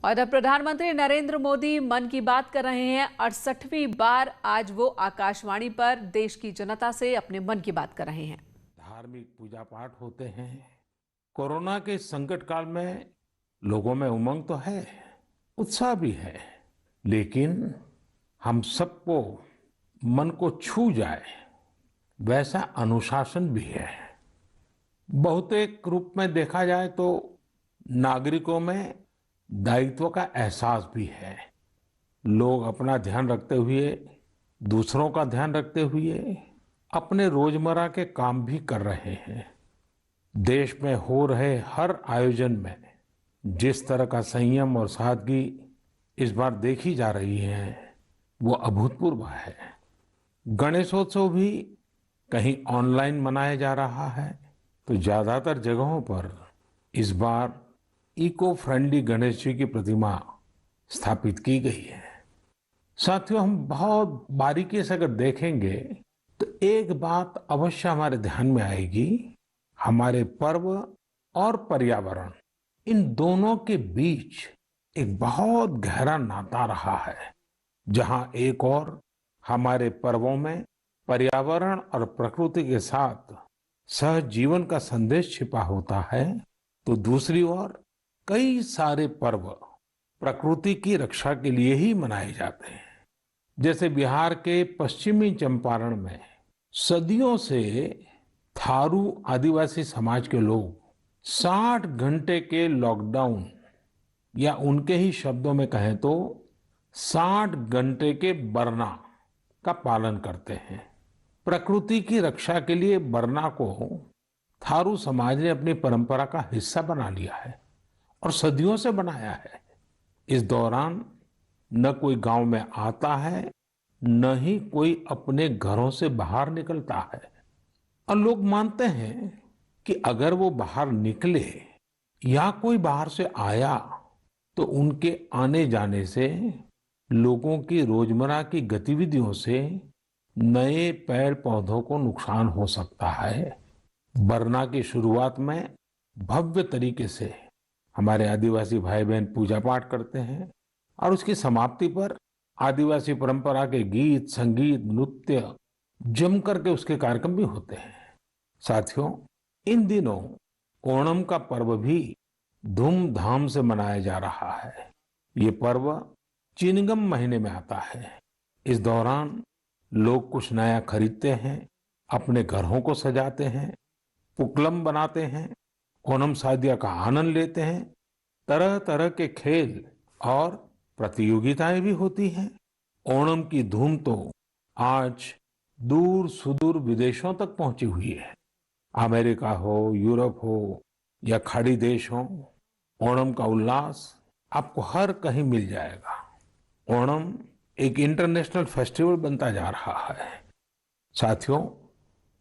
और अब प्रधानमंत्री नरेंद्र मोदी मन की बात कर रहे हैं। 68वीं बार आज वो आकाशवाणी पर देश की जनता से अपने मन की बात कर रहे हैं। धार्मिक पूजा पाठ होते हैं। कोरोना के संकट काल में लोगों में उमंग तो है, उत्साह भी है, लेकिन हम सबको मन को छू जाए वैसा अनुशासन भी है। बहुतेक रूप में देखा जाए तो नागरिकों में दायित्व का एहसास भी है। लोग अपना ध्यान रखते हुए, दूसरों का ध्यान रखते हुए अपने रोजमर्रा के काम भी कर रहे हैं। देश में हो रहे हर आयोजन में जिस तरह का संयम और सादगी इस बार देखी जा रही है वो अभूतपूर्व है। गणेशोत्सव भी कहीं ऑनलाइन मनाया जा रहा है तो ज्यादातर जगहों पर इस बार इको फ्रेंडली गणेश जी की प्रतिमा स्थापित की गई है। साथियों, हम बहुत बारीकी से अगर देखेंगे तो एक बात अवश्य हमारे ध्यान में आएगी। हमारे पर्व और पर्यावरण, इन दोनों के बीच एक बहुत गहरा नाता रहा है। जहां एक और हमारे पर्वों में पर्यावरण और प्रकृति के साथ सहजीवन का संदेश छिपा होता है, तो दूसरी ओर कई सारे पर्व प्रकृति की रक्षा के लिए ही मनाए जाते हैं। जैसे बिहार के पश्चिमी चंपारण में सदियों से थारू आदिवासी समाज के लोग 60 घंटे के लॉकडाउन, या उनके ही शब्दों में कहें तो 60 घंटे के बरना का पालन करते हैं। प्रकृति की रक्षा के लिए बरना को थारू समाज ने अपनी परंपरा का हिस्सा बना लिया है और सदियों से बनाया है। इस दौरान न कोई गांव में आता है, न ही कोई अपने घरों से बाहर निकलता है। और लोग मानते हैं कि अगर वो बाहर निकले या कोई बाहर से आया तो उनके आने जाने से लोगों की रोजमर्रा की गतिविधियों से नए पेड़ पौधों को नुकसान हो सकता है। बरना की शुरुआत में भव्य तरीके से हमारे आदिवासी भाई बहन पूजा पाठ करते हैं और उसकी समाप्ति पर आदिवासी परंपरा के गीत, संगीत, नृत्य जम करके उसके कार्यक्रम भी होते हैं। साथियों, इन दिनों ओणम का पर्व भी धूमधाम से मनाया जा रहा है। ये पर्व चिनगम महीने में आता है। इस दौरान लोग कुछ नया खरीदते हैं, अपने घरों को सजाते हैं, पुक्लम बनाते हैं, ओणम सादिया का आनंद लेते हैं। तरह तरह के खेल और प्रतियोगिताएं भी होती हैं। ओणम की धूम तो आज दूर सुदूर विदेशों तक पहुंची हुई है। अमेरिका हो, यूरोप हो या खाड़ी देश हो, ओणम का उल्लास आपको हर कहीं मिल जाएगा। ओणम एक इंटरनेशनल फेस्टिवल बनता जा रहा है। साथियों,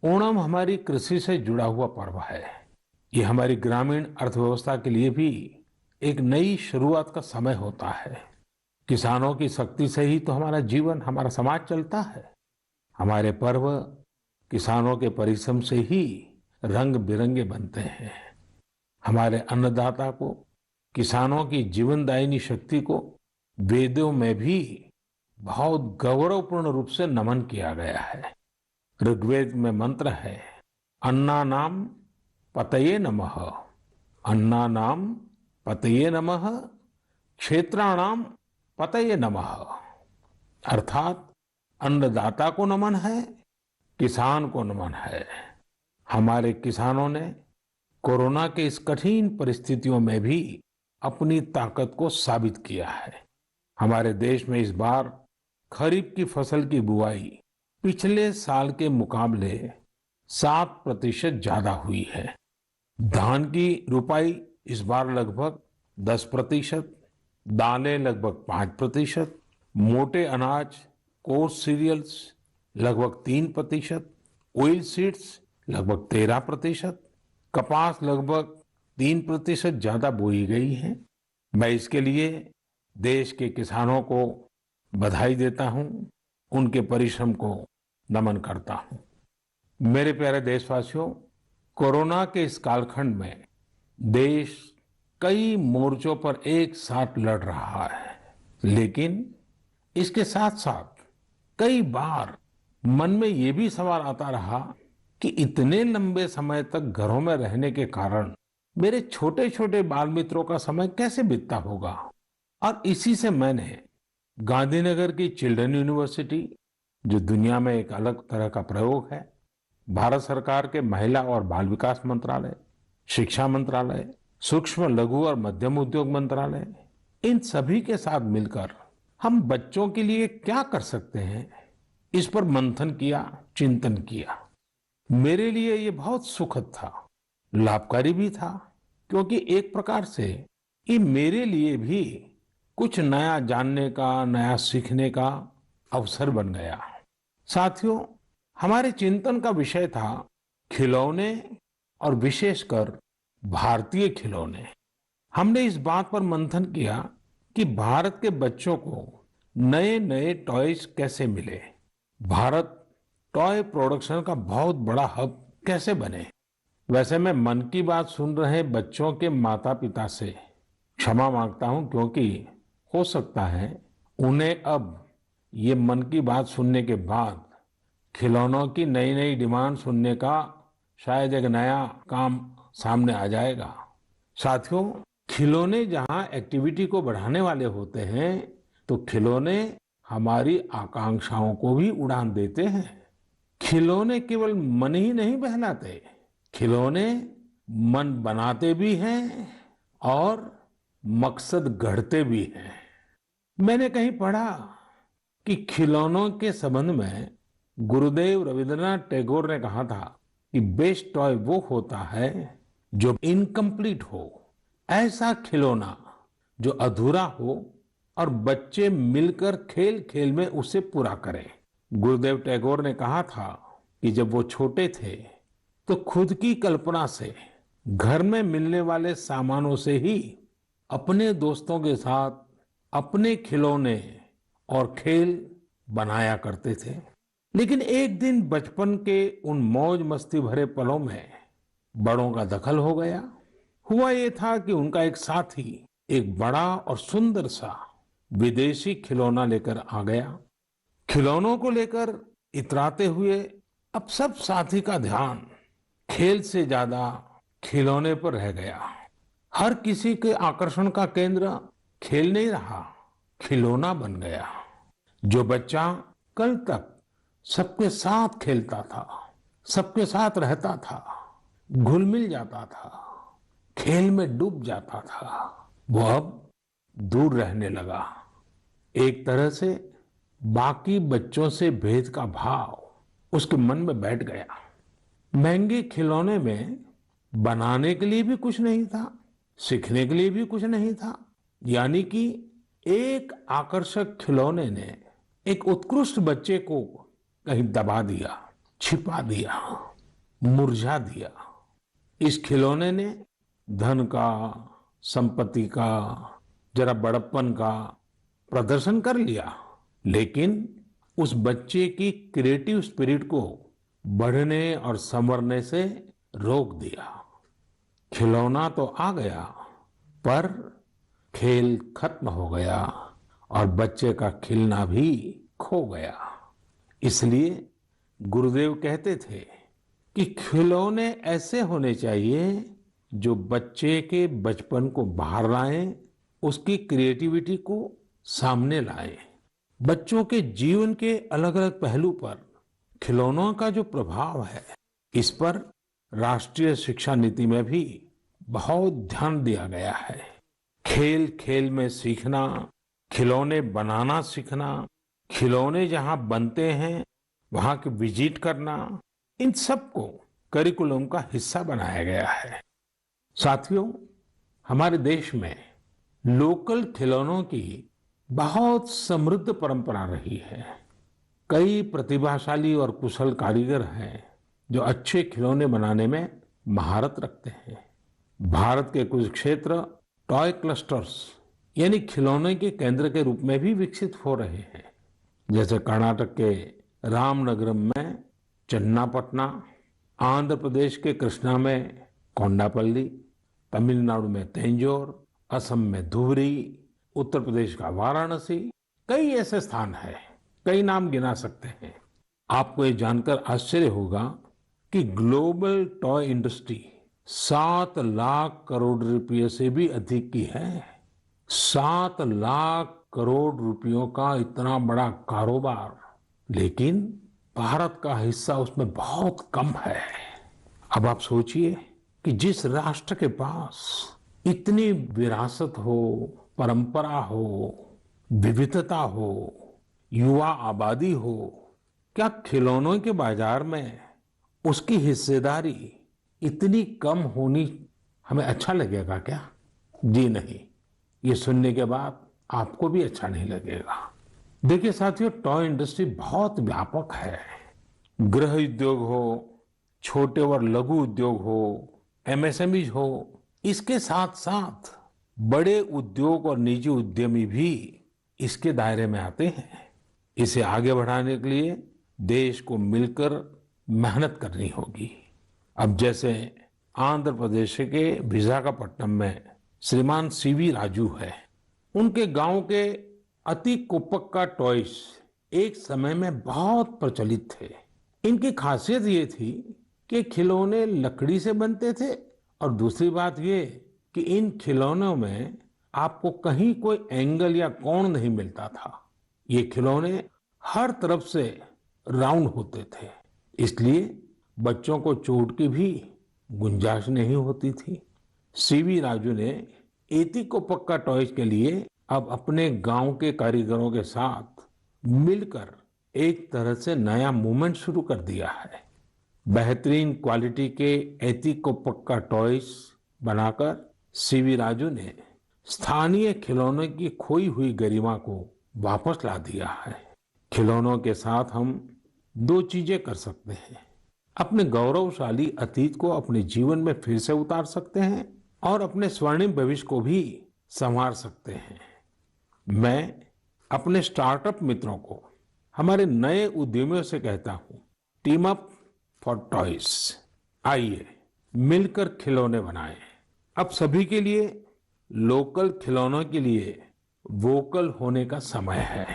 ओणम हमारी कृषि से जुड़ा हुआ पर्व है। ये हमारी ग्रामीण अर्थव्यवस्था के लिए भी एक नई शुरुआत का समय होता है। किसानों की शक्ति से ही तो हमारा जीवन, हमारा समाज चलता है। हमारे पर्व किसानों के परिश्रम से ही रंग बिरंगे बनते हैं। हमारे अन्नदाता को, किसानों की जीवनदायिनी शक्ति को वेदों में भी बहुत गौरवपूर्ण रूप से नमन किया गया है। ऋग्वेद में मंत्र है, अन्नानाम पतये नमः, अन्नानाम पतये नमः, क्षेत्राणाम पतये नमः। अर्थात अन्नदाता को नमन है, किसान को नमन है। हमारे किसानों ने कोरोना के इस कठिन परिस्थितियों में भी अपनी ताकत को साबित किया है। हमारे देश में इस बार खरीफ की फसल की बुआई पिछले साल के मुकाबले 7% ज्यादा हुई है। धान की रुपाई इस बार लगभग 10%, दालें लगभग 5%, मोटे अनाज, कोर्स सीरियल्स लगभग 3%, ऑयल सीड्स लगभग 13%, कपास लगभग 3% ज्यादा बोई गई है। मैं इसके लिए देश के किसानों को बधाई देता हूं, उनके परिश्रम को नमन करता हूं। मेरे प्यारे देशवासियों, कोरोना के इस कालखंड में देश कई मोर्चों पर एक साथ लड़ रहा है, लेकिन इसके साथ साथ कई बार मन में ये भी सवाल आता रहा कि इतने लंबे समय तक घरों में रहने के कारण मेरे छोटे छोटे बाल मित्रों का समय कैसे बीतता होगा। और इसी से मैंने गांधीनगर की चिल्ड्रन यूनिवर्सिटी, जो दुनिया में एक अलग तरह का प्रयोग है, भारत सरकार के महिला और बाल विकास मंत्रालय, शिक्षा मंत्रालय, सूक्ष्म लघु और मध्यम उद्योग मंत्रालय, इन सभी के साथ मिलकर हम बच्चों के लिए क्या कर सकते हैं, इस पर मंथन किया, चिंतन किया। मेरे लिए ये बहुत सुखद था, लाभकारी भी था, क्योंकि एक प्रकार से ये मेरे लिए भी कुछ नया जानने का, नया सीखने का अवसर बन गया। साथियों, हमारे चिंतन का विषय था खिलौने और विशेषकर भारतीय खिलौने। हमने इस बात पर मंथन किया कि भारत के बच्चों को नए नए टॉयज कैसे मिले, भारत टॉय प्रोडक्शन का बहुत बड़ा हब कैसे बने। वैसे मैं मन की बात सुन रहे बच्चों के माता पिता से क्षमा मांगता हूं, क्योंकि हो सकता है उन्हें अब ये मन की बात सुनने के बाद खिलौनों की नई नई डिमांड सुनने का शायद एक नया काम सामने आ जाएगा। साथियों, खिलौने जहां एक्टिविटी को बढ़ाने वाले होते हैं, तो खिलौने हमारी आकांक्षाओं को भी उड़ान देते हैं। खिलौने केवल मन ही नहीं बहलाते, खिलौने मन बनाते भी हैं और मकसद गढ़ते भी हैं। मैंने कहीं पढ़ा कि खिलौनों के संबंध में गुरुदेव रविंद्रनाथ टैगोर ने कहा था कि बेस्ट टॉय वो होता है जो इनकम्प्लीट हो, ऐसा खिलौना जो अधूरा हो और बच्चे मिलकर खेल खेल में उसे पूरा करें। गुरुदेव टैगोर ने कहा था कि जब वो छोटे थे तो खुद की कल्पना से घर में मिलने वाले सामानों से ही अपने दोस्तों के साथ अपने खिलौने और खेल बनाया करते थे। लेकिन एक दिन बचपन के उन मौज मस्ती भरे पलों में बड़ों का दखल हो गया। हुआ ये था कि उनका एक साथी एक बड़ा और सुंदर सा विदेशी खिलौना लेकर आ गया। खिलौनों को लेकर इतराते हुए अब सब साथी का ध्यान खेल से ज्यादा खिलौने पर रह गया। हर किसी के आकर्षण का केंद्र खेल नहीं रहा, खिलौना बन गया। जो बच्चा कल तक सबके साथ खेलता था, सबके साथ रहता था, घुल मिल जाता था, खेल में डूब जाता था, वो अब दूर रहने लगा। एक तरह से बाकी बच्चों से भेद का भाव उसके मन में बैठ गया। महंगे खिलौने में बनाने के लिए भी कुछ नहीं था, सीखने के लिए भी कुछ नहीं था, यानी कि एक आकर्षक खिलौने ने एक उत्कृष्ट बच्चे को कहीं दबा दिया, छिपा दिया, मुरझा दिया। इस खिलौने ने धन का, संपत्ति का, जरा बड़प्पन का प्रदर्शन कर लिया, लेकिन उस बच्चे की क्रिएटिव स्पिरिट को बढ़ने और संवरने से रोक दिया। खिलौना तो आ गया, पर खेल खत्म हो गया और बच्चे का खिलना भी खो गया। इसलिए गुरुदेव कहते थे कि खिलौने ऐसे होने चाहिए जो बच्चे के बचपन को बाहर लाएं, उसकी क्रिएटिविटी को सामने लाएं। बच्चों के जीवन के अलग अलग पहलू पर खिलौनों का जो प्रभाव है, इस पर राष्ट्रीय शिक्षा नीति में भी बहुत ध्यान दिया गया है। खेल खेल में सीखना, खिलौने बनाना सीखना, खिलौने जहां बनते हैं वहां की विजिट करना, इन सबको करिकुलम का हिस्सा बनाया गया है। साथियों, हमारे देश में लोकल खिलौनों की बहुत समृद्ध परंपरा रही है। कई प्रतिभाशाली और कुशल कारीगर हैं जो अच्छे खिलौने बनाने में महारत रखते हैं। भारत के कुछ क्षेत्र टॉय क्लस्टर्स यानी खिलौने के केंद्र के रूप में भी विकसित हो रहे हैं, जैसे कर्नाटक के रामनगरम में चन्नापटना, आंध्र प्रदेश के कृष्णा में कोंडापल्ली, तमिलनाडु में तंजौर, असम में धुबरी, उत्तर प्रदेश का वाराणसी, कई ऐसे स्थान हैं, कई नाम गिना सकते हैं। आपको ये जानकर आश्चर्य होगा कि global toy industry 7 lakh crore रुपए से भी अधिक की है। 7 लाख करोड़ रुपयों का इतना बड़ा कारोबार, लेकिन भारत का हिस्सा उसमें बहुत कम है। अब आप सोचिए कि जिस राष्ट्र के पास इतनी विरासत हो, परंपरा हो, विविधता हो, युवा आबादी हो, क्या खिलौनों के बाजार में उसकी हिस्सेदारी इतनी कम होनी हमें अच्छा लगेगा क्या? जी नहीं, ये सुनने के बाद आपको भी अच्छा नहीं लगेगा। देखिए साथियों, टॉय इंडस्ट्री बहुत व्यापक है। गृह उद्योग हो, छोटे और लघु उद्योग हो, एमएसएमई हो, इसके साथ साथ बड़े उद्योग और निजी उद्यमी भी इसके दायरे में आते हैं। इसे आगे बढ़ाने के लिए देश को मिलकर मेहनत करनी होगी। अब जैसे आंध्र प्रदेश के विशाखापट्टनम में श्रीमान सीवी राजू है, उनके गांव के अति कोपक्का टॉयज एक समय में बहुत प्रचलित थे। इनकी खासियत ये थी कि खिलौने लकड़ी से बनते थे और दूसरी बात ये कि इन खिलौनों में आपको कहीं कोई एंगल या कोण नहीं मिलता था। ये खिलौने हर तरफ से राउंड होते थे, इसलिए बच्चों को चोट की भी गुंजाइश नहीं होती थी। सीवी राजू ने एती को पक्का टॉयज के लिए अब अपने गांव के कारीगरों के साथ मिलकर एक तरह से नया मूवमेंट शुरू कर दिया है। बेहतरीन क्वालिटी के एती को पक्का टॉयज बनाकर सीवी राजू ने स्थानीय खिलौनों की खोई हुई गरिमा को वापस ला दिया है। खिलौनों के साथ हम 2 चीजें कर सकते हैं। अपने गौरवशाली अतीत को अपने जीवन में फिर से उतार सकते हैं और अपने स्वर्णिम भविष्य को भी संवार सकते हैं। मैं अपने स्टार्टअप मित्रों को, हमारे नए उद्यमियों से कहता हूं, टीम अप फॉर टॉयज। आइए मिलकर खिलौने बनाएं। अब सभी के लिए लोकल खिलौनों के लिए वोकल होने का समय है।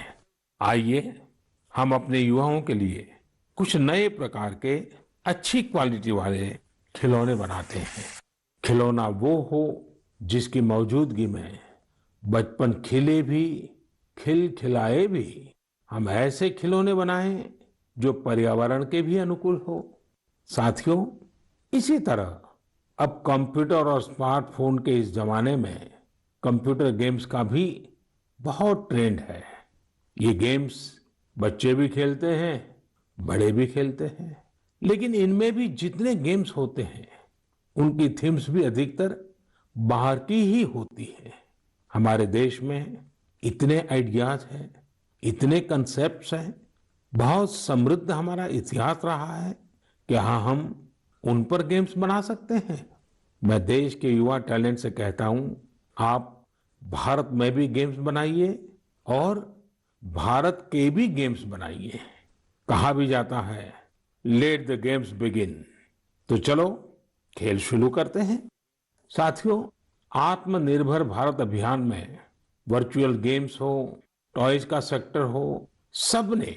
आइए हम अपने युवाओं के लिए कुछ नए प्रकार के अच्छी क्वालिटी वाले खिलौने बनाते हैं। खिलौना वो हो जिसकी मौजूदगी में बचपन खिले भी, खिलखिलाए भी। हम ऐसे खिलौने बनाएं जो पर्यावरण के भी अनुकूल हो। साथियों, इसी तरह अब कंप्यूटर और स्मार्टफोन के इस जमाने में कंप्यूटर गेम्स का भी बहुत ट्रेंड है। ये गेम्स बच्चे भी खेलते हैं, बड़े भी खेलते हैं, लेकिन इनमें भी जितने गेम्स होते हैं उनकी थीम्स भी अधिकतर बाहर की ही होती है। हमारे देश में इतने आइडियाज हैं, इतने कंसेप्ट्स हैं, बहुत समृद्ध हमारा इतिहास रहा है कि हाँ, हम उन पर गेम्स बना सकते हैं। मैं देश के युवा टैलेंट से कहता हूं, आप भारत में भी गेम्स बनाइए और भारत के भी गेम्स बनाइए। कहा भी जाता है, लेट द गेम्स बिगिन। तो चलो खेल शुरू करते हैं। साथियों, आत्मनिर्भर भारत अभियान में वर्चुअल गेम्स हो, टॉयज का सेक्टर हो, सबने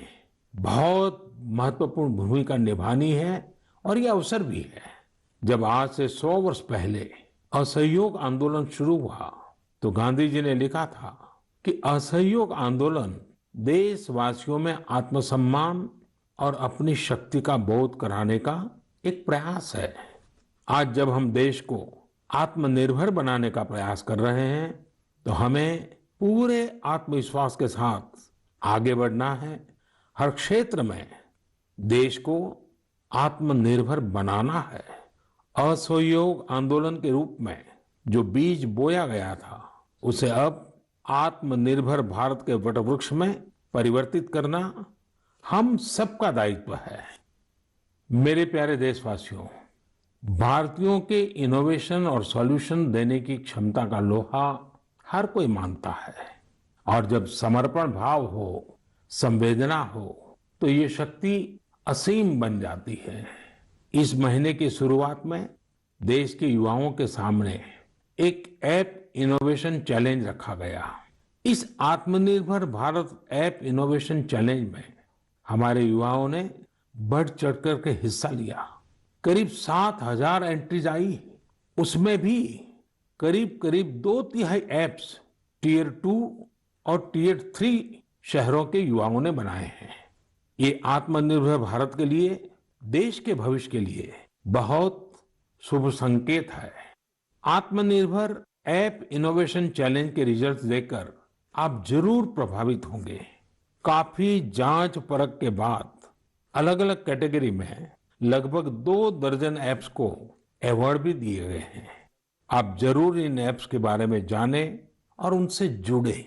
बहुत महत्वपूर्ण भूमिका निभानी है और ये अवसर भी है। जब आज से 100 वर्ष पहले असहयोग आंदोलन शुरू हुआ तो गांधी जी ने लिखा था कि असहयोग आंदोलन देशवासियों में आत्मसम्मान और अपनी शक्ति का बोध कराने का एक प्रयास है। आज जब हम देश को आत्मनिर्भर बनाने का प्रयास कर रहे हैं तो हमें पूरे आत्मविश्वास के साथ आगे बढ़ना है। हर क्षेत्र में देश को आत्मनिर्भर बनाना है। असहयोग आंदोलन के रूप में जो बीज बोया गया था उसे अब आत्मनिर्भर भारत के वटवृक्ष में परिवर्तित करना हम सबका दायित्व है। मेरे प्यारे देशवासियों, भारतीयों के इनोवेशन और सॉल्यूशन देने की क्षमता का लोहा हर कोई मानता है और जब समर्पण भाव हो, संवेदना हो, तो ये शक्ति असीम बन जाती है। इस महीने की शुरुआत में देश के युवाओं के सामने एक ऐप इनोवेशन चैलेंज रखा गया। इस आत्मनिर्भर भारत ऐप इनोवेशन चैलेंज में हमारे युवाओं ने बढ़ चढ़ कर के हिस्सा लिया। करीब 7,000 एंट्रीज आई। उसमें भी करीब करीब 2/3 ऐप्स टियर 2 और टियर 3 शहरों के युवाओं ने बनाए हैं। ये आत्मनिर्भर भारत के लिए, देश के भविष्य के लिए बहुत शुभ संकेत है। आत्मनिर्भर ऐप इनोवेशन चैलेंज के रिजल्ट्स देखकर आप जरूर प्रभावित होंगे। काफी जांच परख के बाद अलग अलग कैटेगरी में लगभग 2 दर्जन ऐप्स को अवार्ड भी दिए गए हैं। आप जरूर इन ऐप्स के बारे में जानें और उनसे जुड़े।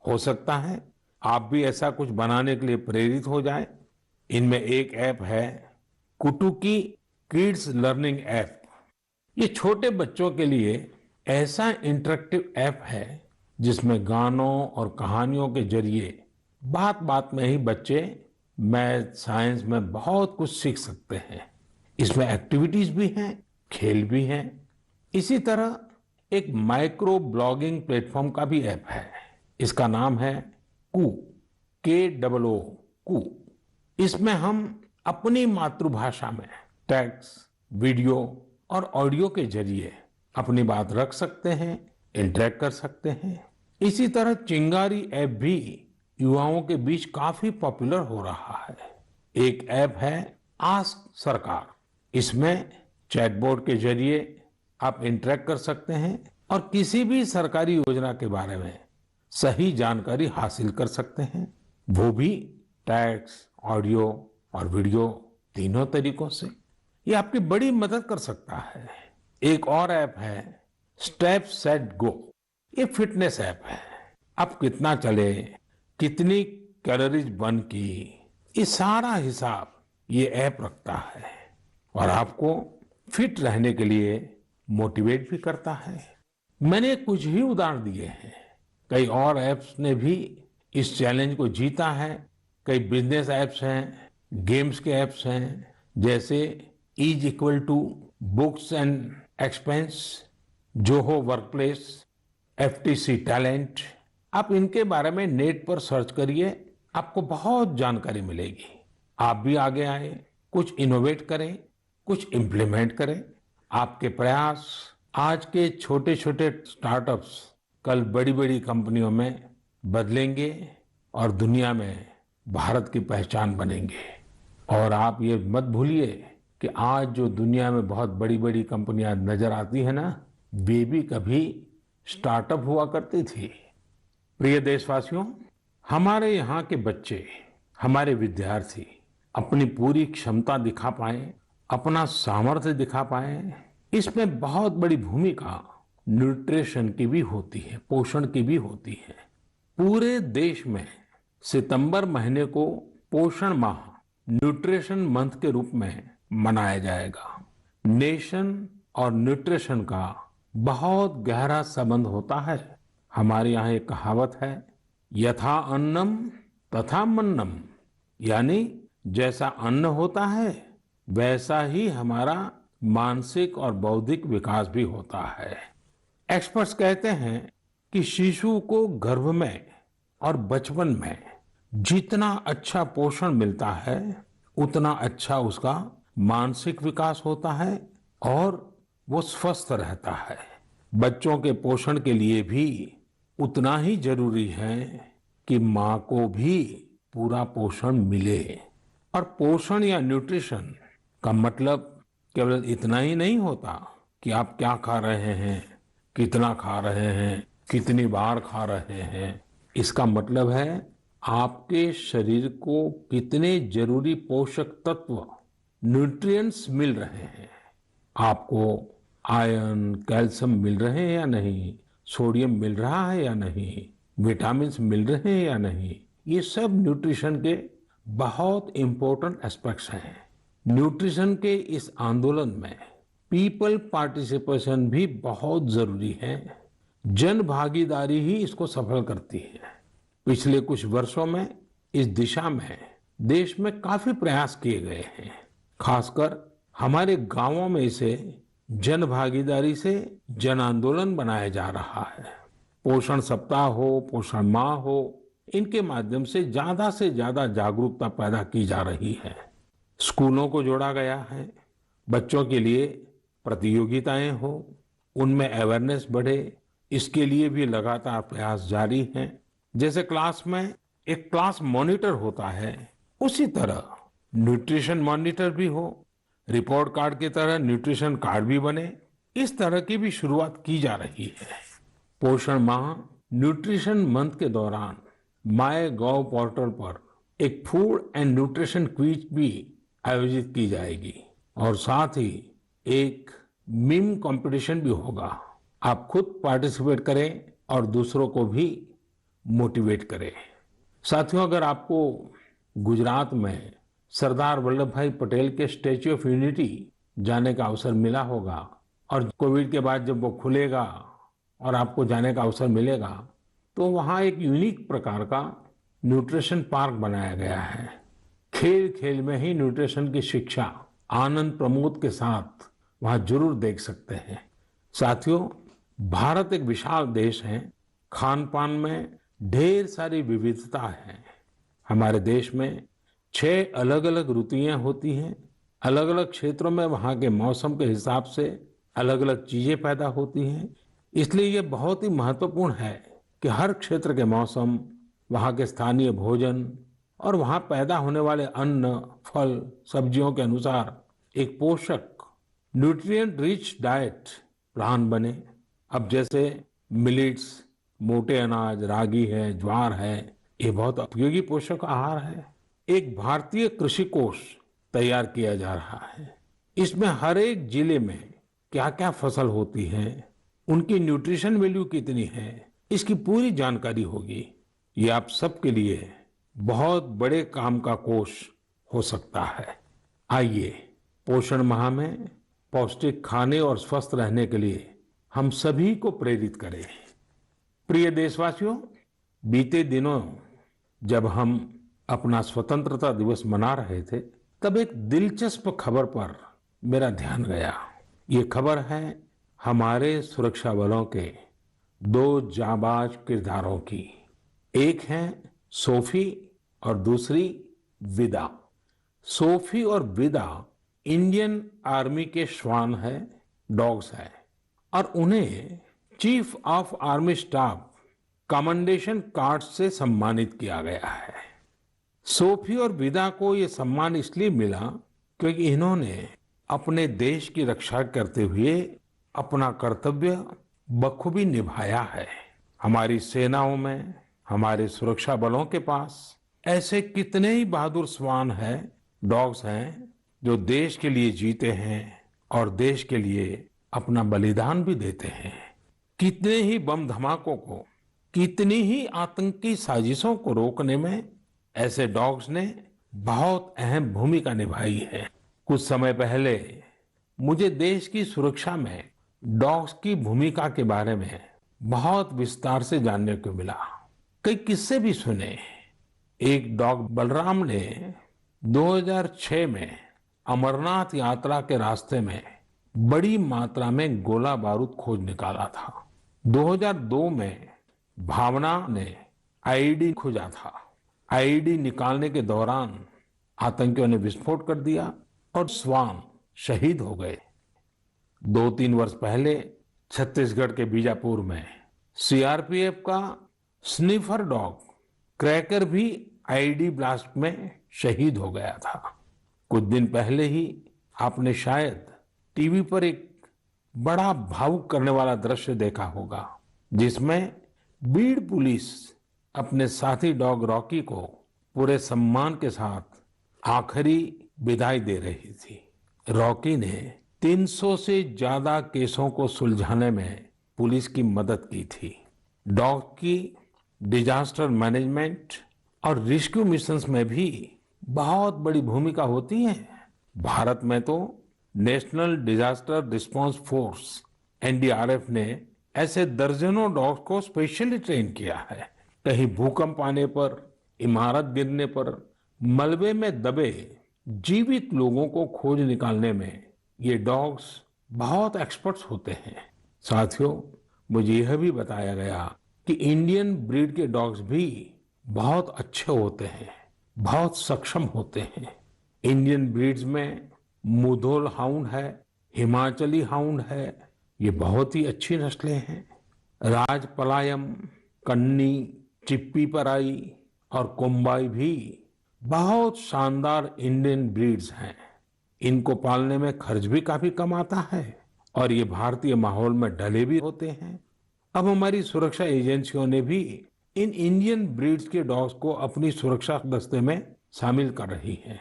हो सकता है आप भी ऐसा कुछ बनाने के लिए प्रेरित हो जाएं। इनमें एक ऐप है कुटुकी किड्स लर्निंग ऐप। ये छोटे बच्चों के लिए ऐसा इंटरेक्टिव ऐप है जिसमें गानों और कहानियों के जरिए बात बात में ही बच्चे मैथ साइंस में बहुत कुछ सीख सकते हैं। इसमें एक्टिविटीज भी हैं, खेल भी हैं। इसी तरह एक माइक्रो ब्लॉगिंग प्लेटफॉर्म का भी ऐप है। इसका नाम है कू, KOO कू। इसमें हम अपनी मातृभाषा में टेक्स्ट, वीडियो और ऑडियो के जरिए अपनी बात रख सकते हैं, इंटरेक्ट कर सकते हैं। इसी तरह चिंगारी ऐप भी युवाओं के बीच काफी पॉपुलर हो रहा है। एक ऐप है आस्क सरकार। इसमें चैटबॉट के जरिए आप इंटरेक्ट कर सकते हैं और किसी भी सरकारी योजना के बारे में सही जानकारी हासिल कर सकते हैं, वो भी टेक्स्ट, ऑडियो और वीडियो तीनों तरीकों से। ये आपकी बड़ी मदद कर सकता है। एक और ऐप है स्टेप सेट गो। ये फिटनेस ऐप है। आप कितना चले, कितनी कैलोरीज बर्न की, ये सारा हिसाब ये ऐप रखता है और आपको फिट रहने के लिए मोटिवेट भी करता है। मैंने कुछ ही उदाहरण दिए हैं। कई और ऐप्स ने भी इस चैलेंज को जीता है। कई बिजनेस ऐप्स हैं, गेम्स के ऐप्स हैं, जैसे is equal to books and expense, Zoho workplace, FTC talent. आप इनके बारे में नेट पर सर्च करिए, आपको बहुत जानकारी मिलेगी। आप भी आगे आए, कुछ इनोवेट करें, कुछ इम्प्लीमेंट करें। आपके प्रयास आज के छोटे छोटे स्टार्टअप्स कल बड़ी बड़ी कंपनियों में बदलेंगे और दुनिया में भारत की पहचान बनेंगे। और आप ये मत भूलिए कि आज जो दुनिया में बहुत बड़ी बड़ी कंपनियां नजर आती है ना, वे भी कभी स्टार्टअप हुआ करती थी। प्रिय देशवासियों, हमारे यहाँ के बच्चे, हमारे विद्यार्थी अपनी पूरी क्षमता दिखा पाए, अपना सामर्थ्य दिखा पाए, इसमें बहुत बड़ी भूमिका न्यूट्रिशन की भी होती है, पोषण की भी होती है। पूरे देश में सितंबर महीने को पोषण माह, न्यूट्रिशन मंथ के रूप में मनाया जाएगा। नेशन और न्यूट्रिशन का बहुत गहरा संबंध होता है। हमारे यहाँ एक कहावत है, यथा अन्नम तथा मन्नम, यानी जैसा अन्न होता है वैसा ही हमारा मानसिक और बौद्धिक विकास भी होता है। एक्सपर्ट्स कहते हैं कि शिशु को गर्भ में और बचपन में जितना अच्छा पोषण मिलता है उतना अच्छा उसका मानसिक विकास होता है और वो स्वस्थ रहता है। बच्चों के पोषण के लिए भी उतना ही जरूरी है कि माँ को भी पूरा पोषण मिले। और पोषण या न्यूट्रिशन का मतलब केवल इतना ही नहीं होता कि आप क्या खा रहे हैं, कितना खा रहे हैं, कितनी बार खा रहे हैं। इसका मतलब है आपके शरीर को कितने जरूरी पोषक तत्व, न्यूट्रिएंट्स मिल रहे हैं। आपको आयरन, कैल्शियम मिल रहे हैं या नहीं, सोडियम मिल रहा है या नहीं, विटामिन मिल रहे हैं या नहीं, ये सब न्यूट्रिशन के बहुत इंपॉर्टेंट एस्पेक्ट्स हैं। न्यूट्रिशन के इस आंदोलन में पीपल पार्टिसिपेशन भी बहुत जरूरी है। जन भागीदारी ही इसको सफल करती है। पिछले कुछ वर्षों में इस दिशा में देश में काफी प्रयास किए गए हैं। खासकर हमारे गांवों में इसे जन भागीदारी से जन आंदोलन बनाया जा रहा है। पोषण सप्ताह हो, पोषण माह हो, इनके माध्यम से ज्यादा जागरूकता पैदा की जा रही है। स्कूलों को जोड़ा गया है, बच्चों के लिए प्रतियोगिताएं हो, उनमें अवेयरनेस बढ़े, इसके लिए भी लगातार प्रयास जारी हैं। जैसे क्लास में एक क्लास मॉनिटर होता है, उसी तरह न्यूट्रिशन मॉनिटर भी हो, रिपोर्ट कार्ड की तरह न्यूट्रिशन कार्ड भी बने, इस तरह की भी शुरुआत की जा रही है। पोषण माह न्यूट्रिशन मंथ के दौरान माय गॉव पोर्टल पर एक फूड एंड न्यूट्रिशन क्विज भी आयोजित की जाएगी और साथ ही एक मीम कंपटीशन भी होगा। आप खुद पार्टिसिपेट करें और दूसरों को भी मोटिवेट करें। साथियों, अगर आपको गुजरात में सरदार वल्लभ भाई पटेल के स्टैच्यू ऑफ यूनिटी जाने का अवसर मिला होगा और कोविड के बाद जब वो खुलेगा और आपको जाने का अवसर मिलेगा, तो वहाँ एक यूनिक प्रकार का न्यूट्रिशन पार्क बनाया गया है। खेल खेल में ही न्यूट्रिशन की शिक्षा आनंद प्रमोद के साथ वहाँ जरूर देख सकते हैं। साथियों, भारत एक विशाल देश है, खान पान में ढेर सारी विविधता है। हमारे देश में 6 अलग अलग ऋतुएं होती हैं। अलग अलग क्षेत्रों में वहाँ के मौसम के हिसाब से अलग अलग चीजें पैदा होती हैं। इसलिए ये बहुत ही महत्वपूर्ण है कि हर क्षेत्र के मौसम, वहाँ के स्थानीय भोजन और वहाँ पैदा होने वाले अन्न, फल, सब्जियों के अनुसार एक पोषक न्यूट्रिएंट रिच डाइट प्लान बने। अब जैसे मिलेट्स, मोटे अनाज, रागी है, ज्वार है, ये बहुत उपयोगी पोषक आहार है। एक भारतीय कृषि कोष तैयार किया जा रहा है। इसमें हर एक जिले में क्या क्या फसल होती है, उनकी न्यूट्रिशन वैल्यू कितनी है, इसकी पूरी जानकारी होगी। ये आप सबके लिए बहुत बड़े काम का कोष हो सकता है। आइए पोषण माह में पौष्टिक खाने और स्वस्थ रहने के लिए हम सभी को प्रेरित करें। प्रिय देशवासियों, बीते दिनों जब हम अपना स्वतंत्रता दिवस मना रहे थे, तब एक दिलचस्प खबर पर मेरा ध्यान गया। ये खबर है हमारे सुरक्षा बलों के 2 जाबाज किरदारों की। एक है सोफी और दूसरी विदा। सोफी और विदा इंडियन आर्मी के श्वान है, डॉग्स है, और उन्हें chief of army staff commendation card से सम्मानित किया गया है। सोफी और विदा को ये सम्मान इसलिए मिला क्योंकि इन्होंने अपने देश की रक्षा करते हुए अपना कर्तव्य बखूबी निभाया है। हमारी सेनाओं में, हमारे सुरक्षा बलों के पास ऐसे कितने ही बहादुर श्वान हैं, डॉग्स हैं, जो देश के लिए जीते हैं और देश के लिए अपना बलिदान भी देते हैं। कितने ही बम धमाकों को, कितनी ही आतंकी साजिशों को रोकने में ऐसे डॉग्स ने बहुत अहम भूमिका निभाई है। कुछ समय पहले मुझे देश की सुरक्षा में डॉग्स की भूमिका के बारे में बहुत विस्तार से जानने को मिला। कई किस्से भी सुने। एक डॉग बलराम ने 2006 में अमरनाथ यात्रा के रास्ते में बड़ी मात्रा में गोला बारूद खोज निकाला था। 2002 में भावना ने आईईडी खोजा था। आईईडी निकालने के दौरान आतंकियों ने विस्फोट कर दिया और श्वान शहीद हो गए। 2-3 वर्ष पहले छत्तीसगढ़ के बीजापुर में सीआरपीएफ का स्निफर डॉग क्रैकर भी आईईडी ब्लास्ट में शहीद हो गया था। कुछ दिन पहले ही आपने शायद टीवी पर एक बड़ा भावुक करने वाला दृश्य देखा होगा, जिसमें बीड़ पुलिस अपने साथी डॉग रॉकी को पूरे सम्मान के साथ आखिरी विदाई दे रही थी। रॉकी ने 300 से ज्यादा केसों को सुलझाने में पुलिस की मदद की थी। डॉग की डिजास्टर मैनेजमेंट और रेस्क्यू मिशंस में भी बहुत बड़ी भूमिका होती है। भारत में तो national disaster response force NDRF ने ऐसे दर्जनों डॉग्स को स्पेशली ट्रेन किया है। कहीं भूकंप आने पर, इमारत गिरने पर, मलबे में दबे जीवित लोगों को खोज निकालने में ये डॉग्स बहुत एक्सपर्ट्स होते हैं। साथियों, मुझे यह भी बताया गया कि इंडियन ब्रीड के डॉग्स भी बहुत अच्छे होते हैं, बहुत सक्षम होते हैं। इंडियन ब्रीड्स में मुधोल हाउंड है, हिमाचली हाउंड है, ये बहुत ही अच्छी नस्लें हैं। राजपलायम, कन्नी, चिप्पी पराई और कोम्बाई भी बहुत शानदार इंडियन ब्रीड्स हैं। इनको पालने में खर्च भी काफी कम आता है और ये भारतीय माहौल में ढले भी होते हैं। अब हमारी सुरक्षा एजेंसियों ने भी इन इंडियन ब्रीड्स के डॉग्स को अपनी सुरक्षा दस्ते में शामिल कर रही है।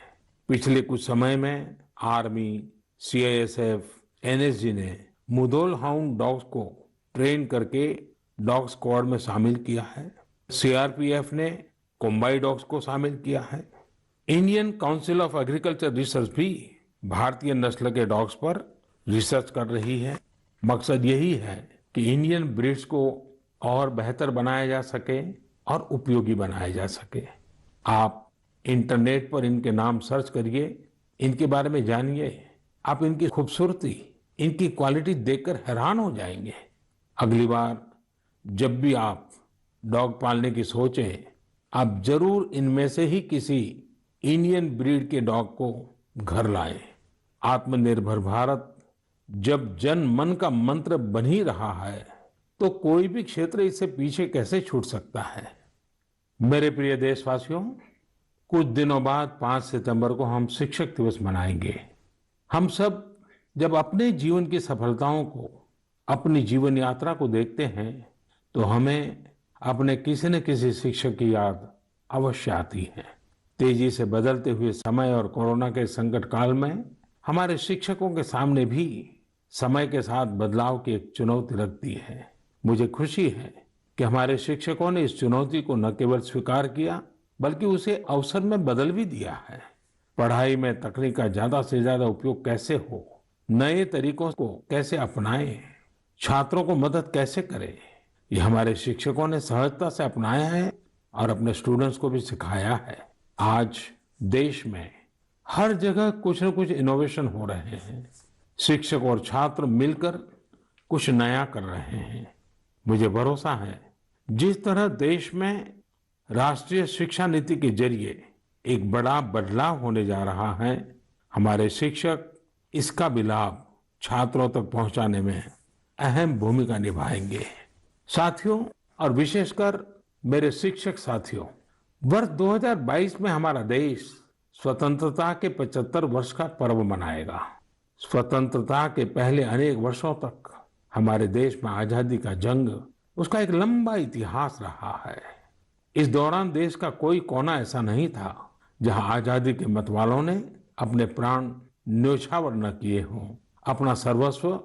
पिछले कुछ समय में आर्मी, सीआईएसएफ, एनएसजी ने मुधोल हाउंड डॉग्स को ट्रेन करके डॉग स्क्वाड में शामिल किया है। सीआरपीएफ ने कोम्बाई डॉग्स को शामिल किया है। Indian council of agriculture research भी भारतीय नस्ल के डॉग्स पर रिसर्च कर रही है। मकसद यही है कि इंडियन ब्रीड्स को और बेहतर बनाया जा सके और उपयोगी बनाया जा सके। आप इंटरनेट पर इनके नाम सर्च करिए, इनके बारे में जानिए। आप इनकी खूबसूरती, इनकी क्वालिटी देखकर हैरान हो जाएंगे। अगली बार जब भी आप डॉग पालने की सोचें, आप जरूर इनमें से ही किसी इंडियन ब्रीड के डॉग को घर लाएं। आत्मनिर्भर भारत जब जन मन का मंत्र बन ही रहा है, तो कोई भी क्षेत्र इससे पीछे कैसे छूट सकता है। मेरे प्रिय देशवासियों, कुछ दिनों बाद 5 सितंबर को हम शिक्षक दिवस मनाएंगे। हम सब जब अपने जीवन की सफलताओं को, अपनी जीवन यात्रा को देखते हैं, तो हमें अपने किसी न किसी शिक्षक की याद अवश्य आती है। तेजी से बदलते हुए समय और कोरोना के संकट काल में हमारे शिक्षकों के सामने भी समय के साथ बदलाव की एक चुनौती रखती है। मुझे खुशी है कि हमारे शिक्षकों ने इस चुनौती को न केवल स्वीकार किया, बल्कि उसे अवसर में बदल भी दिया है। पढ़ाई में तकनीक का ज्यादा से ज्यादा उपयोग कैसे हो, नए तरीकों को कैसे अपनाएं, छात्रों को मदद कैसे करें, ये हमारे शिक्षकों ने सहजता से अपनाया है और अपने स्टूडेंट्स को भी सिखाया है। आज देश में हर जगह कुछ न कुछ इनोवेशन हो रहे हैं। शिक्षक और छात्र मिलकर कुछ नया कर रहे हैं। मुझे भरोसा है, जिस तरह देश में राष्ट्रीय शिक्षा नीति के जरिए एक बड़ा बदलाव होने जा रहा है, हमारे शिक्षक इसका भी लाभ छात्रों तक पहुंचाने में अहम भूमिका निभाएंगे। साथियों, और विशेषकर मेरे शिक्षक साथियों, वर्ष 2022 में हमारा देश स्वतंत्रता के 75 वर्ष का पर्व मनाएगा। स्वतंत्रता के पहले अनेक वर्षों तक हमारे देश में आजादी का जंग, उसका एक लंबा इतिहास रहा है। इस दौरान देश का कोई कोना ऐसा नहीं था जहां आजादी के मतवालों ने अपने प्राण न्योछावर न किए हों, अपना सर्वस्व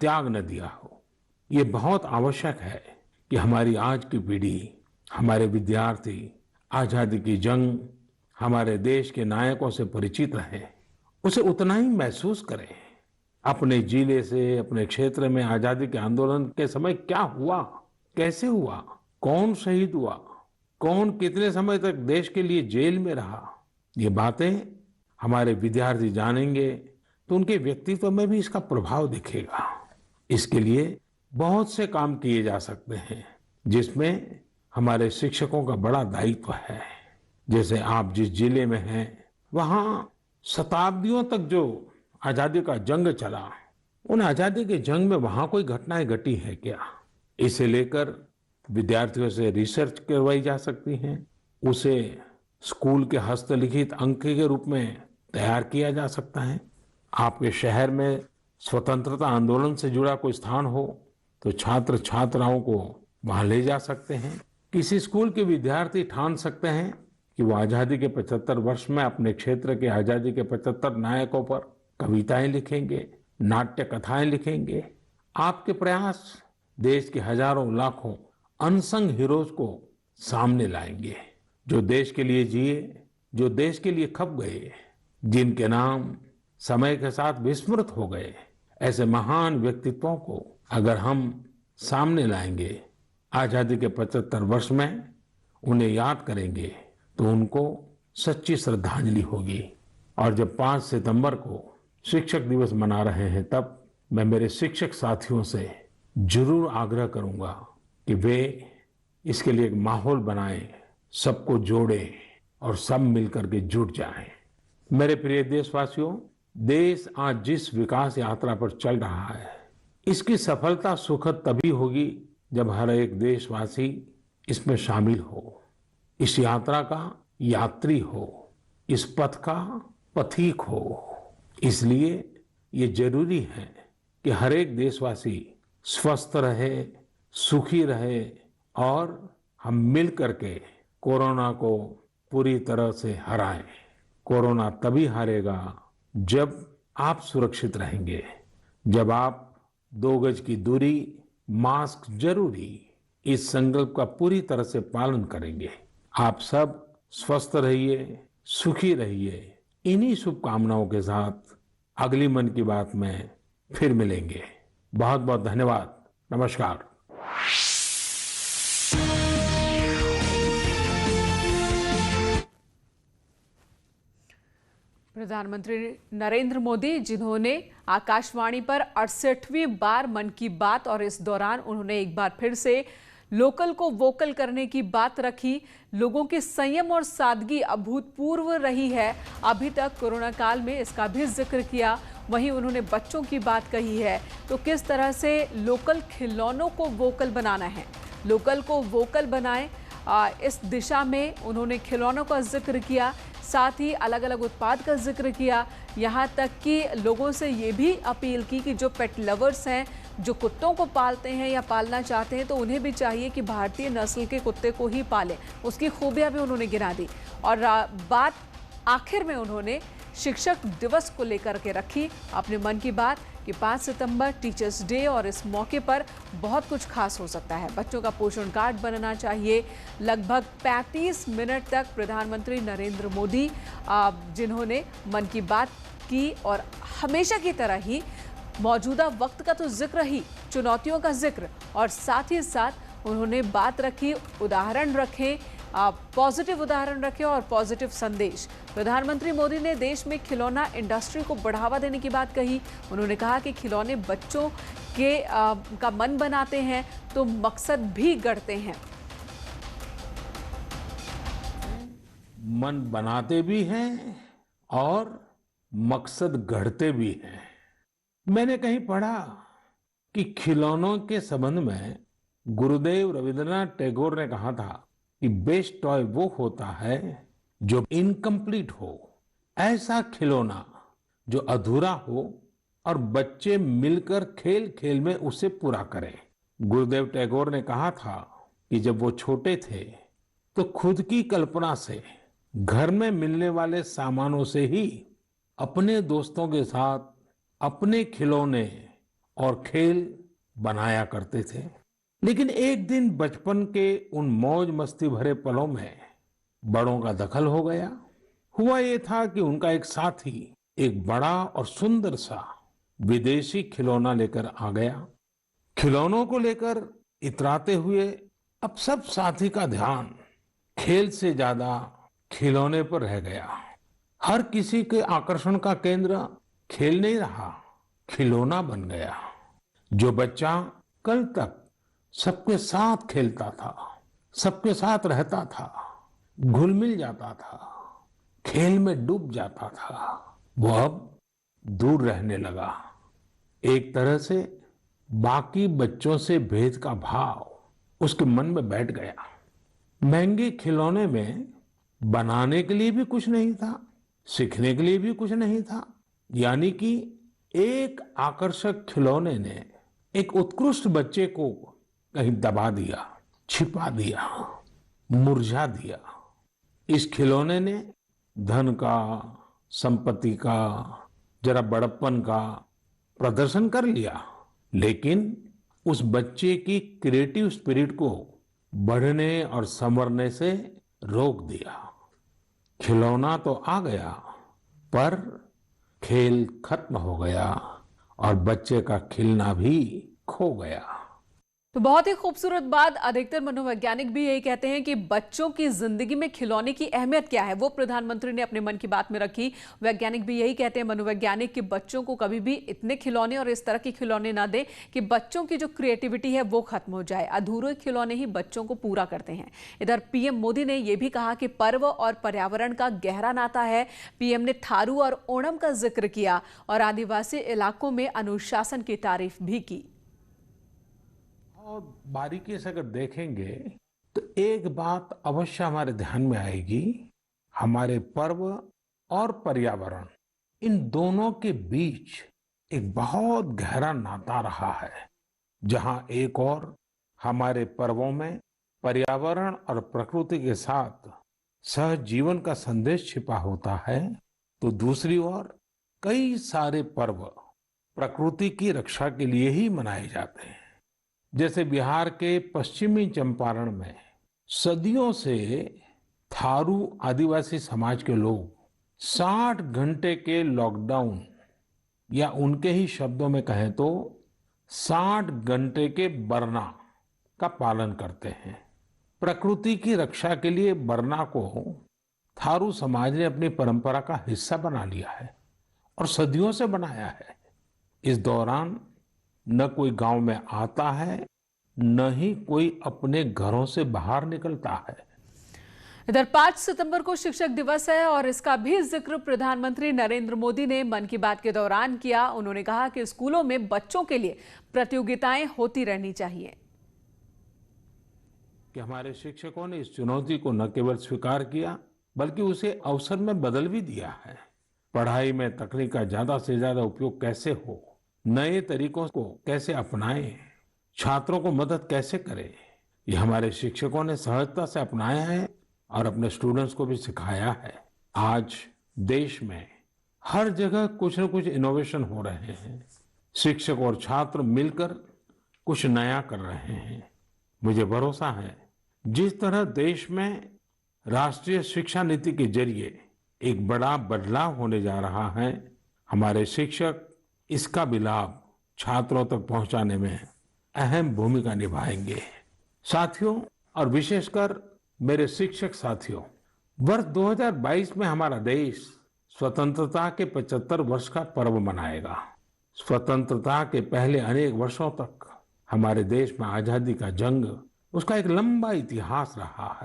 त्याग न दिया हो। ये बहुत आवश्यक है कि हमारी आज की पीढ़ी, हमारे विद्यार्थी आजादी की जंग, हमारे देश के नायकों से परिचित रहे, उसे उतना ही महसूस करें। अपने जिले से, अपने क्षेत्र में आजादी के आंदोलन के समय क्या हुआ, कैसे हुआ, कौन शहीद हुआ, कौन कितने समय तक देश के लिए जेल में रहा, ये बातें हमारे विद्यार्थी जानेंगे तो उनके व्यक्तित्व में भी इसका प्रभाव दिखेगा। इसके लिए बहुत से काम किए जा सकते हैं, जिसमें हमारे शिक्षकों का बड़ा दायित्व है। जैसे आप जिस जिले में हैं, वहां शताब्दियों तक जो आजादी का जंग चला, उन आजादी के जंग में वहां कोई घटनाएं घटी है क्या, इसे लेकर विद्यार्थियों से रिसर्च करवाई जा सकती है। उसे स्कूल के हस्तलिखित अंक के रूप में तैयार किया जा सकता है। आपके शहर में स्वतंत्रता आंदोलन से जुड़ा कोई स्थान हो तो छात्र छात्राओं को वहां ले जा सकते हैं। किसी स्कूल के विद्यार्थी ठान सकते हैं कि वो आजादी के 75 वर्ष में अपने क्षेत्र के आजादी के 75 नायकों पर कविताएं लिखेंगे, नाट्य कथाएं लिखेंगे। आपके प्रयास देश के हजारों लाखों अनसंग हीरोज को सामने लाएंगे, जो देश के लिए जिए, जो देश के लिए खप गए, जिनके नाम समय के साथ विस्मृत हो गए। ऐसे महान व्यक्तित्वों को अगर हम सामने लाएंगे, आजादी के 75 वर्ष में उन्हें याद करेंगे, तो उनको सच्ची श्रद्धांजलि होगी। और जब 5 सितंबर को शिक्षक दिवस मना रहे हैं, तब मैं मेरे शिक्षक साथियों से जरूर आग्रह करूंगा कि वे इसके लिए एक माहौल बनाएं, सबको जोड़ें और सब मिलकर के जुट जाएं। मेरे प्रिय देशवासियों, देश आज जिस विकास यात्रा पर चल रहा है, इसकी सफलता सुखद तभी होगी जब हर एक देशवासी इसमें शामिल हो, इस यात्रा का यात्री हो, इस पथ का पथिक हो। इसलिए ये जरूरी है कि हर एक देशवासी स्वस्थ रहे, सुखी रहे और हम मिल करके कोरोना को पूरी तरह से हराएं। कोरोना तभी हारेगा जब आप सुरक्षित रहेंगे, जब आप 2 गज की दूरी, मास्क जरूरी, इस संकल्प का पूरी तरह से पालन करेंगे। आप सब स्वस्थ रहिए, सुखी रहिए। इन्हीं शुभकामनाओं के साथ अगली मन की बात में फिर मिलेंगे। बहुत बहुत धन्यवाद। नमस्कार। प्रधानमंत्री नरेंद्र मोदी, जिन्होंने आकाशवाणी पर 68वीं बार मन की बात, और इस दौरान उन्होंने एक बार फिर से लोकल को वोकल करने की बात रखी। लोगों की संयम और सादगी अभूतपूर्व रही है। अभी तक कोरोना काल में इसका भी जिक्र किया। वहीं उन्होंने बच्चों की बात कही है। तो किस तरह से लोकल खिलौनों को वोकल बनाना है, लोकल को वोकल बनाएं, इस दिशा में उन्होंने खिलौनों का जिक्र किया, साथ ही अलग अलग उत्पाद का जिक्र किया। यहाँ तक कि लोगों से ये भी अपील की कि जो पेट लवर्स हैं, जो कुत्तों को पालते हैं या पालना चाहते हैं, तो उन्हें भी चाहिए कि भारतीय नस्ल के कुत्ते को ही पालें। उसकी खूबियाँ भी उन्होंने गिना दी। और बात आखिर में उन्होंने शिक्षक दिवस को लेकर के रखी अपने मन की बात कि 5 सितंबर टीचर्स डे, और इस मौके पर बहुत कुछ खास हो सकता है। बच्चों का पोषण कार्ड बनना चाहिए। लगभग 35 मिनट तक प्रधानमंत्री नरेंद्र मोदी, जिन्होंने मन की बात की, और हमेशा की तरह ही मौजूदा वक्त का तो जिक्र ही, चुनौतियों का जिक्र, और साथ ही साथ उन्होंने बात रखी, उदाहरण रखे, पॉजिटिव उदाहरण रखे और पॉजिटिव संदेश। प्रधानमंत्री मोदी ने देश में खिलौना इंडस्ट्री को बढ़ावा देने की बात कही। उन्होंने कहा कि खिलौने बच्चों के का मन बनाते हैं तो मकसद भी गढ़ते हैं। मन बनाते भी हैं और मकसद गढ़ते भी हैं। मैंने कहीं पढ़ा कि खिलौनों के संबंध में गुरुदेव रविंद्रनाथ टैगोर ने कहा था कि बेस्ट टॉय वो होता है जो इनकम्प्लीट हो, ऐसा खिलौना जो अधूरा हो और बच्चे मिलकर खेल खेल में उसे पूरा करें। गुरुदेव टैगोर ने कहा था कि जब वो छोटे थे तो खुद की कल्पना से, घर में मिलने वाले सामानों से ही अपने दोस्तों के साथ अपने खिलौने और खेल बनाया करते थे। लेकिन एक दिन बचपन के उन मौज मस्ती भरे पलों में बड़ों का दखल हो गया। हुआ ये था कि उनका एक साथी एक बड़ा और सुंदर सा विदेशी खिलौना लेकर आ गया। खिलौनों को लेकर इतराते हुए अब सब साथी का ध्यान खेल से ज्यादा खिलौने पर रह गया। हर किसी के आकर्षण का केंद्र खेल नहीं रहा, खिलौना बन गया। जो बच्चा कल तक सबके साथ खेलता था, सबके साथ रहता था, घुल मिल जाता था, खेल में डूब जाता था, वो अब दूर रहने लगा। एक तरह से बाकी बच्चों से भेद का भाव उसके मन में बैठ गया। महंगे खिलौने में बनाने के लिए भी कुछ नहीं था, सीखने के लिए भी कुछ नहीं था। यानी कि एक आकर्षक खिलौने ने एक उत्कृष्ट बच्चे को कहीं दबा दिया, छिपा दिया, मुरझा दिया। इस खिलौने ने धन का, संपत्ति का, जरा बड़प्पन का प्रदर्शन कर लिया, लेकिन उस बच्चे की क्रिएटिव स्पिरिट को बढ़ने और संवरने से रोक दिया। खिलौना तो आ गया, पर खेल खत्म हो गया और बच्चे का खिलना भी खो गया। तो बहुत ही खूबसूरत बात। अधिकतर मनोवैज्ञानिक भी यही कहते हैं कि बच्चों की जिंदगी में खिलौने की अहमियत क्या है, वो प्रधानमंत्री ने अपने मन की बात में रखी। वैज्ञानिक भी यही कहते हैं, मनोवैज्ञानिक, कि बच्चों को कभी भी इतने खिलौने और इस तरह के खिलौने ना दें कि बच्चों की जो क्रिएटिविटी है वो खत्म हो जाए। अधूरे खिलौने ही बच्चों को पूरा करते हैं। इधर पीएम मोदी ने यह भी कहा कि पर्व और पर्यावरण का गहरा नाता है। पीएम ने थारू और ओणम का जिक्र किया और आदिवासी इलाकों में अनुशासन की तारीफ भी की। और बारीकी से अगर देखेंगे तो एक बात अवश्य हमारे ध्यान में आएगी। हमारे पर्व और पर्यावरण, इन दोनों के बीच एक बहुत गहरा नाता रहा है। जहां एक और हमारे पर्वों में पर्यावरण और प्रकृति के साथ सहजीवन का संदेश छिपा होता है, तो दूसरी ओर कई सारे पर्व प्रकृति की रक्षा के लिए ही मनाए जाते हैं। जैसे बिहार के पश्चिमी चंपारण में सदियों से थारू आदिवासी समाज के लोग 60 घंटे के लॉकडाउन, या उनके ही शब्दों में कहें तो 60 घंटे के बरना का पालन करते हैं। प्रकृति की रक्षा के लिए बरना को थारू समाज ने अपनी परंपरा का हिस्सा बना लिया है और सदियों से बनाया है। इस दौरान न कोई गांव में आता है, न ही कोई अपने घरों से बाहर निकलता है। इधर 5 सितंबर को शिक्षक दिवस है और इसका भी जिक्र प्रधानमंत्री नरेंद्र मोदी ने मन की बात के दौरान किया। उन्होंने कहा कि स्कूलों में बच्चों के लिए प्रतियोगिताएं होती रहनी चाहिए। कि हमारे शिक्षकों ने इस चुनौती को न केवल स्वीकार किया, बल्कि उसे अवसर में बदल भी दिया है। पढ़ाई में तकनीक का ज्यादा से ज्यादा उपयोग कैसे हो, नए तरीकों को कैसे अपनाएं, छात्रों को मदद कैसे करें, ये हमारे शिक्षकों ने सहजता से अपनाया है और अपने स्टूडेंट्स को भी सिखाया है। आज देश में हर जगह कुछ न कुछ इनोवेशन हो रहे हैं। शिक्षक और छात्र मिलकर कुछ नया कर रहे हैं। मुझे भरोसा है, जिस तरह देश में राष्ट्रीय शिक्षा नीति के जरिए एक बड़ा बदलाव होने जा रहा है, हमारे शिक्षक इसका भी लाभ छात्रों तक पहुंचाने में अहम भूमिका निभाएंगे। साथियों, और विशेषकर मेरे शिक्षक साथियों, वर्ष 2022 में हमारा देश स्वतंत्रता के 75 वर्ष का पर्व मनाएगा। स्वतंत्रता के पहले अनेक वर्षों तक हमारे देश में आजादी का जंग, उसका एक लंबा इतिहास रहा है।